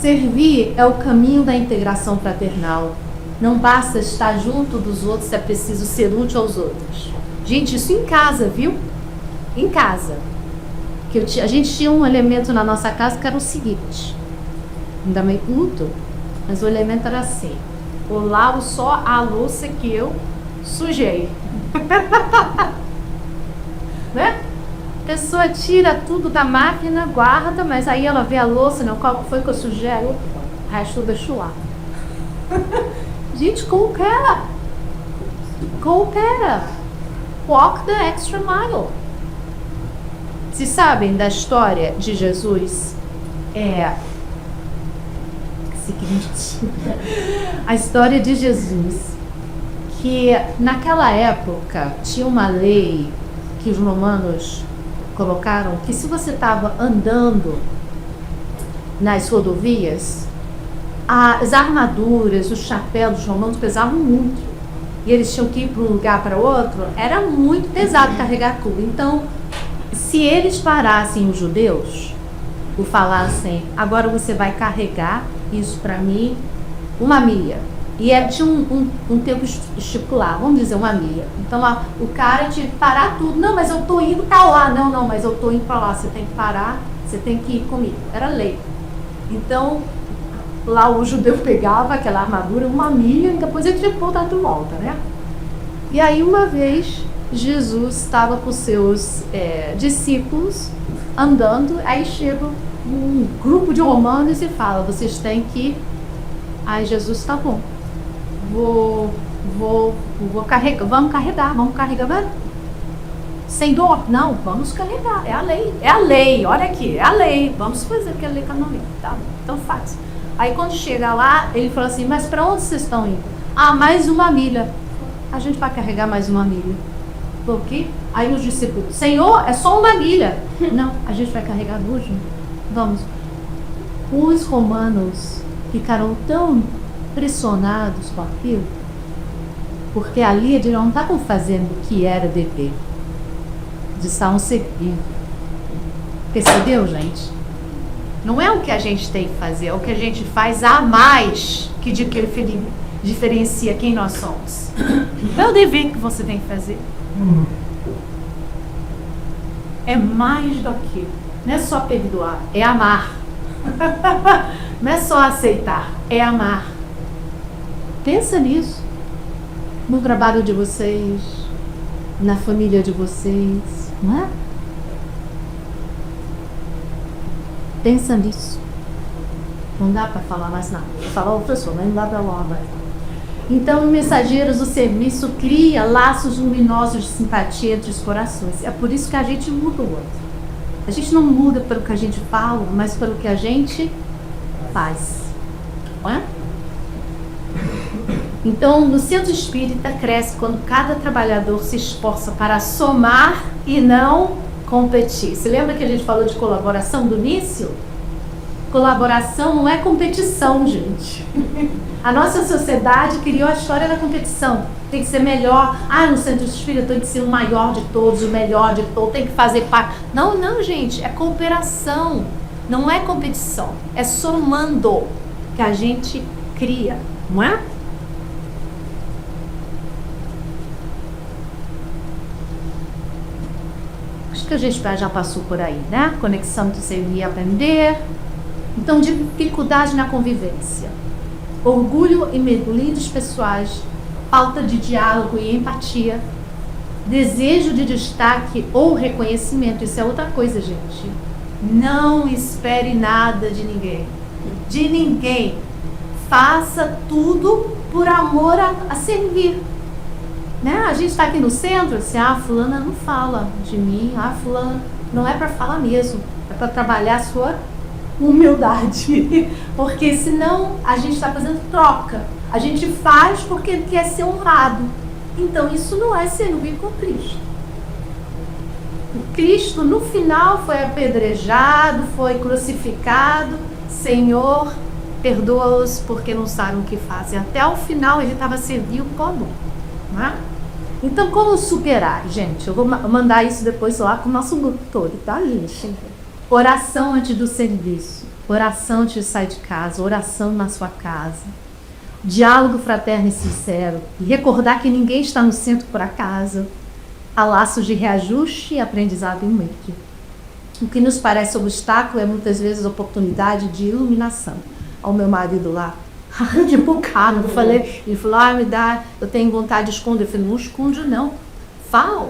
Servir é o caminho da integração fraternal. Não basta estar junto dos outros, é preciso ser útil aos outros. Gente, isso em casa, viu? Em casa. A gente tinha um elemento na nossa casa que era o seguinte. Ainda meio culto, mas o elemento era assim. Eu lavo só a louça que eu sujei. Né? A pessoa tira tudo da máquina, guarda, mas aí ela vê a louça, né? Qual foi que eu sujei? O resto eu deixo lá. Gente, coopera. Coopera. Walk the extra mile. Vocês sabem da história de Jesus? seguinte. A história de Jesus, que naquela época tinha uma lei que os romanos colocaram, que se você estava andando nas rodovias, as armaduras, os chapéus dos romanos pesavam muito. E eles tinham que ir para um lugar para outro, era muito pesado carregar tudo. Então, se eles parassem os judeus, ou falassem, agora você vai carregar isso para mim, 1 milha. E tinha um tempo estipular, vamos dizer 1 milha. Então, o cara tinha que parar tudo. Não, mas eu estou indo para lá. Não, mas eu estou indo para lá. Você tem que parar, você tem que ir comigo. Era lei. Então, lá o judeu pegava aquela armadura 1 milha e depois ele tinha que voltar de volta, né? E aí, uma vez, Jesus estava com seus discípulos andando, aí chega um grupo de romanos e fala, vocês têm que ir. Aí Jesus, tá bom, vou carregar, vamos carregar. Sem dor? Não, vamos carregar, é a lei, olha aqui, é a lei, vamos fazer o que a lei canônica, tá? Então faz. Aí quando chega lá, ele falou assim, mas para onde vocês estão indo? Mais 1 milha. A gente vai carregar mais 1 milha. Por quê? Aí os discípulos, Senhor, é só 1 milha. Não, a gente vai carregar 2. Vamos. Os romanos ficaram tão pressionados com aquilo, porque ali eles não estavam fazendo o que era dever. Eles estavam servindo. Percebeu, gente? Não é o que a gente tem que fazer, é o que a gente faz a mais que diferencia quem nós somos. É o dever que você tem que fazer. É mais do que. Não é só perdoar, é amar. Não é só aceitar, é amar. Pensa nisso. No trabalho de vocês, na família de vocês, não é? Pensa nisso. Não dá para falar mais nada. Vou falar outra coisa, mas não dá para falar mais. Então, mensageiros, o serviço cria laços luminosos de simpatia entre os corações. É por isso que a gente muda o outro. A gente não muda pelo que a gente fala, mas pelo que a gente faz. Não é? Então, no centro espírita cresce quando cada trabalhador se esforça para somar e não competir. Você lembra que a gente falou de colaboração do início? Colaboração não é competição, gente. A nossa sociedade criou a história da competição. Tem que ser melhor. No centro espírita tem que ser o maior de todos, o melhor de todos, tem que fazer parte. Não, gente, é cooperação. Não é competição. É somando que a gente cria, não é? Acho que a gente já passou por aí, né? Conexão de servir e aprender. Então, dificuldade na convivência. Orgulho e mergulhos pessoais, falta de diálogo e empatia, desejo de destaque ou reconhecimento. Isso é outra coisa, gente. Não espere nada de ninguém. De ninguém. Faça tudo por amor a servir. Né? A gente está aqui no centro, assim, fulana não fala de mim, fulana não é para falar mesmo, é para trabalhar a sua humildade, porque senão a gente está fazendo troca, a gente faz porque quer ser honrado, então isso não é servir com Cristo. O Cristo no final foi apedrejado, foi crucificado, Senhor, perdoa-os porque não sabem o que fazem. Até o final ele estava servindo como? Não é? Então, como superar? Gente, eu vou mandar isso depois lá com o nosso grupo todo, tá, gente? Oração antes do serviço, oração antes de sair de casa, oração na sua casa, diálogo fraterno e sincero, e recordar que ninguém está no centro por acaso, há laços de reajuste e aprendizado mútuo. O que nos parece obstáculo é muitas vezes oportunidade de iluminação. Ao meu marido lá, de bocado, eu falei, ele falou, me dá, eu tenho vontade de esconder. Eu falei, não esconde não, fala,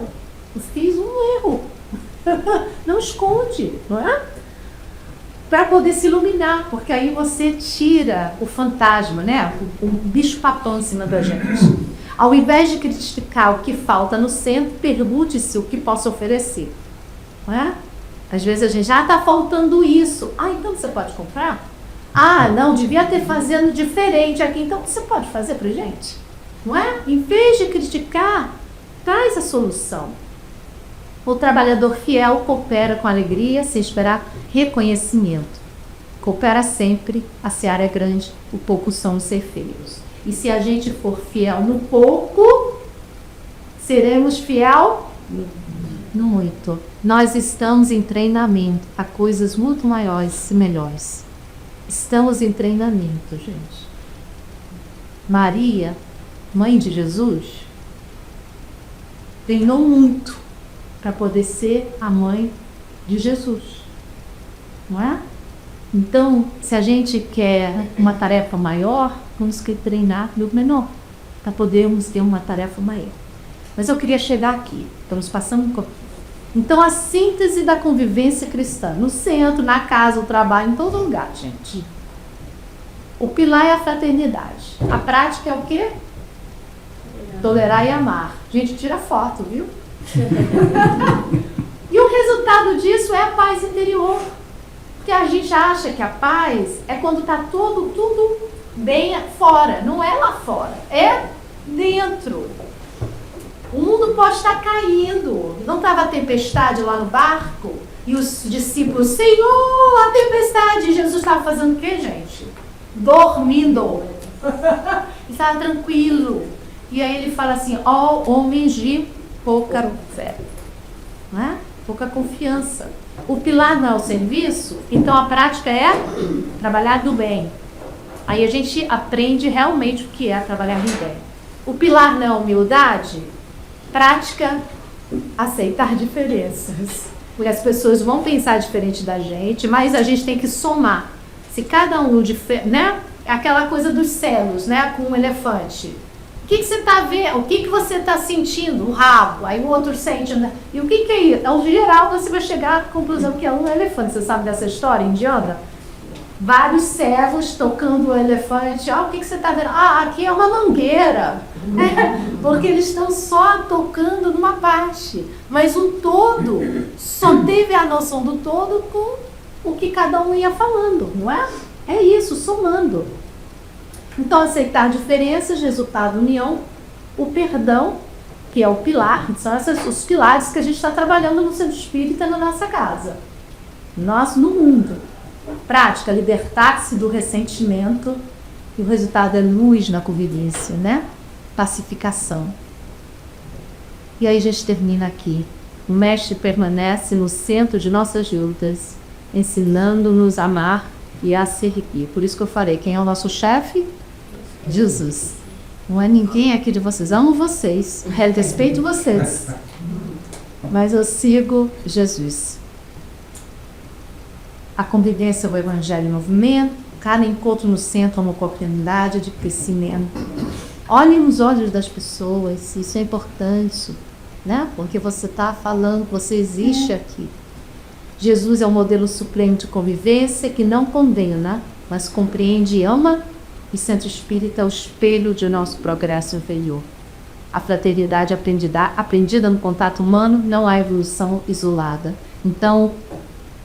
eu fiz um erro, não esconde, não é? Para poder se iluminar, porque aí você tira o fantasma, né? O bicho papão em cima da gente. Ao invés de criticar o que falta no centro, pergunte-se o que posso oferecer, não é? Às vezes a gente já está faltando isso, então você pode comprar? Ah, não, devia ter fazendo diferente aqui. Então, você pode fazer pra gente? Não é? Em vez de criticar, traz a solução. O trabalhador fiel coopera com alegria, sem esperar reconhecimento. Coopera sempre, a seara é grande, o pouco são os ceifeiros. E se a gente for fiel no pouco, seremos fiel no muito. Nós estamos em treinamento a coisas muito maiores e melhores. Estamos em treinamento, gente. Maria, mãe de Jesus, treinou muito para poder ser a mãe de Jesus, não é? Então, se a gente quer uma tarefa maior, vamos que treinar no menor, para podermos ter uma tarefa maior. Mas eu queria chegar aqui, estamos passando. Então, a síntese da convivência cristã, no centro, na casa, no trabalho, em todo lugar, gente. O pilar é a fraternidade. A prática é o quê? Tolerar e amar. Gente, tira foto, viu? E o resultado disso é a paz interior. Porque a gente acha que a paz é quando está tudo bem fora. Não é lá fora, é dentro. O mundo pode estar caindo. Não estava a tempestade lá no barco? E os discípulos, Senhor, a tempestade. E Jesus estava fazendo o quê, gente? Dormindo. Estava tranquilo. E aí ele fala assim, ó homens de pouca fé. Não é? Pouca confiança. O pilar não é o serviço, então a prática é trabalhar do bem. Aí a gente aprende realmente o que é trabalhar do bem. O pilar não é a humildade, prática aceitar diferenças. Porque as pessoas vão pensar diferente da gente, mas a gente tem que somar. Se cada um, né? Aquela coisa dos celos, né? Com um elefante. O que você está vendo? O que você está sentindo? O rabo. Aí o outro sente. Né? E o que é isso? Ao geral, você vai chegar à conclusão que é um elefante. Você sabe dessa história indiana? Vários servos tocando o elefante. Ah, o que você está vendo? Ah, aqui é uma mangueira. Porque eles estão só tocando numa parte. Mas o todo só teve a noção do todo com o que cada um ia falando, não é? É isso, somando. Então, aceitar diferenças, resultado, união, o perdão, que é o pilar, são os pilares que a gente está trabalhando no centro espírita na nossa casa. Nós, no mundo. Prática, libertar-se do ressentimento, e o resultado é luz na convivência, né? Pacificação. E aí a gente termina aqui. O mestre permanece no centro de nossas lutas, ensinando-nos a amar e a servir. Por isso que eu falei, quem é o nosso chefe? Jesus. Não é ninguém aqui de vocês. Amo vocês, respeito vocês, mas eu sigo Jesus. A convivência é o evangelho em movimento, cada encontro no centro é uma oportunidade de crescimento. Olhem nos olhos das pessoas, isso é importante, né? Porque você está falando, você existe aqui. Jesus é o modelo supremo de convivência que não condena, mas compreende e ama. E Centro Espírita é o espelho de nosso progresso inferior. A fraternidade aprendida no contato humano, não há evolução isolada. Então,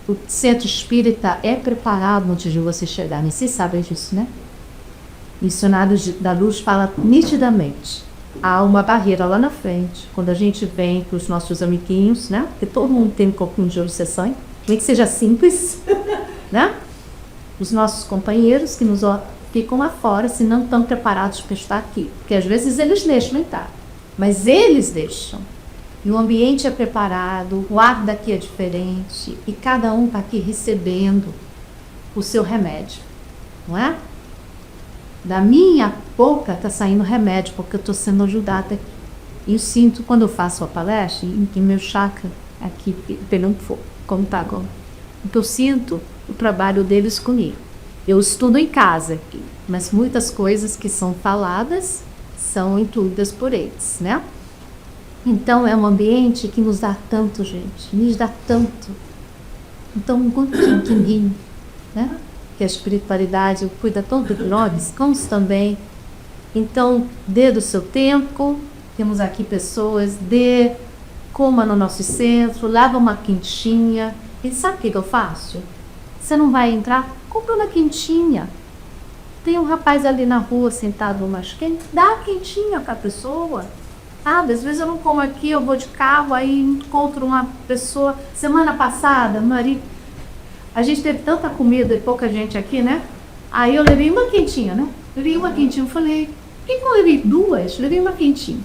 o Centro Espírita é preparado antes de você chegar. E vocês sabem disso, né? Missionários da Luz fala nitidamente. Há uma barreira lá na frente. Quando a gente vem para os nossos amiguinhos, né? Porque todo mundo tem um copinho de obsessão, nem que seja simples, né? Os nossos companheiros que nos ficam lá fora, se não estão preparados para estar aqui. Porque às vezes eles deixam entrar, mas eles deixam. E o ambiente é preparado, o ar daqui é diferente, e cada um está aqui recebendo o seu remédio, não é? Da minha boca está saindo remédio, porque eu estou sendo ajudada aqui. E eu sinto, quando eu faço a palestra, em que meu chakra aqui pegando fogo, como está agora. Então eu sinto o trabalho deles comigo. Eu estudo em casa aqui, mas muitas coisas que são faladas são intuídas por eles, né? Então é um ambiente que nos dá tanto, gente, nos dá tanto. Então, um pouquinho, né? Que a espiritualidade cuida tanto de nós, como também. Então, dê do seu tempo, temos aqui pessoas, coma no nosso centro, lava uma quentinha. E sabe o que eu faço? Você não vai entrar? Compra uma quentinha. Tem um rapaz ali na rua sentado umas quentes, dá a quentinha para a pessoa. Sabe? Às vezes eu não como aqui, eu vou de carro, aí encontro uma pessoa. Semana passada, marido, a gente teve tanta comida e pouca gente aqui, né? Aí eu levei uma quentinha, né? Levei uma quentinha, eu falei, por que eu levei duas? Levei uma quentinha.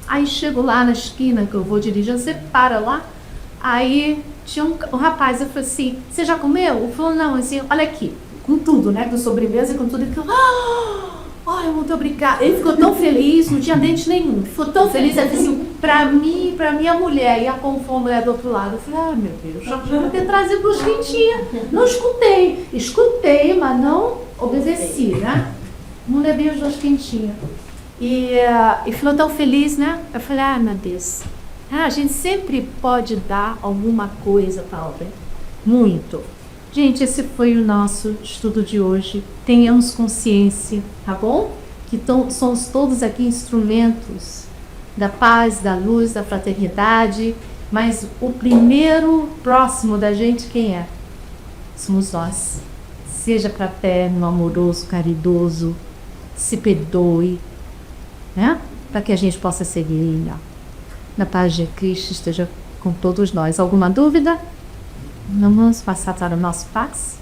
Aí chego lá na esquina que eu vou dirigindo, você para lá, aí tinha um rapaz, eu falei assim, você já comeu? Ele falou, não, assim, olha aqui, com tudo, né? Com sobremesa e com tudo. Ele falou, ai, muito obrigada. Ele ficou tão feliz, não tinha dente nenhum. Ficou tão feliz, ele disse assim, pra mim, pra minha mulher. E a mulher do outro lado. Eu falei, meu Deus, já podia ter trazido duas quentinhas. Não escutei. Escutei, mas não obedeci, né? Não levei as duas quentinhas. E falou tão feliz, né? Eu falei, meu Deus. A gente sempre pode dar alguma coisa para alguém. Muito. Gente, esse foi o nosso estudo de hoje. Tenhamos consciência, tá bom? Que somos todos aqui instrumentos da paz, da luz, da fraternidade. Mas o primeiro próximo da gente, quem é? Somos nós. Seja fraterno, amoroso, caridoso, se perdoe, né? Para que a gente possa seguir na paz de Cristo esteja com todos nós. Alguma dúvida? Vamos passar para o nosso passo?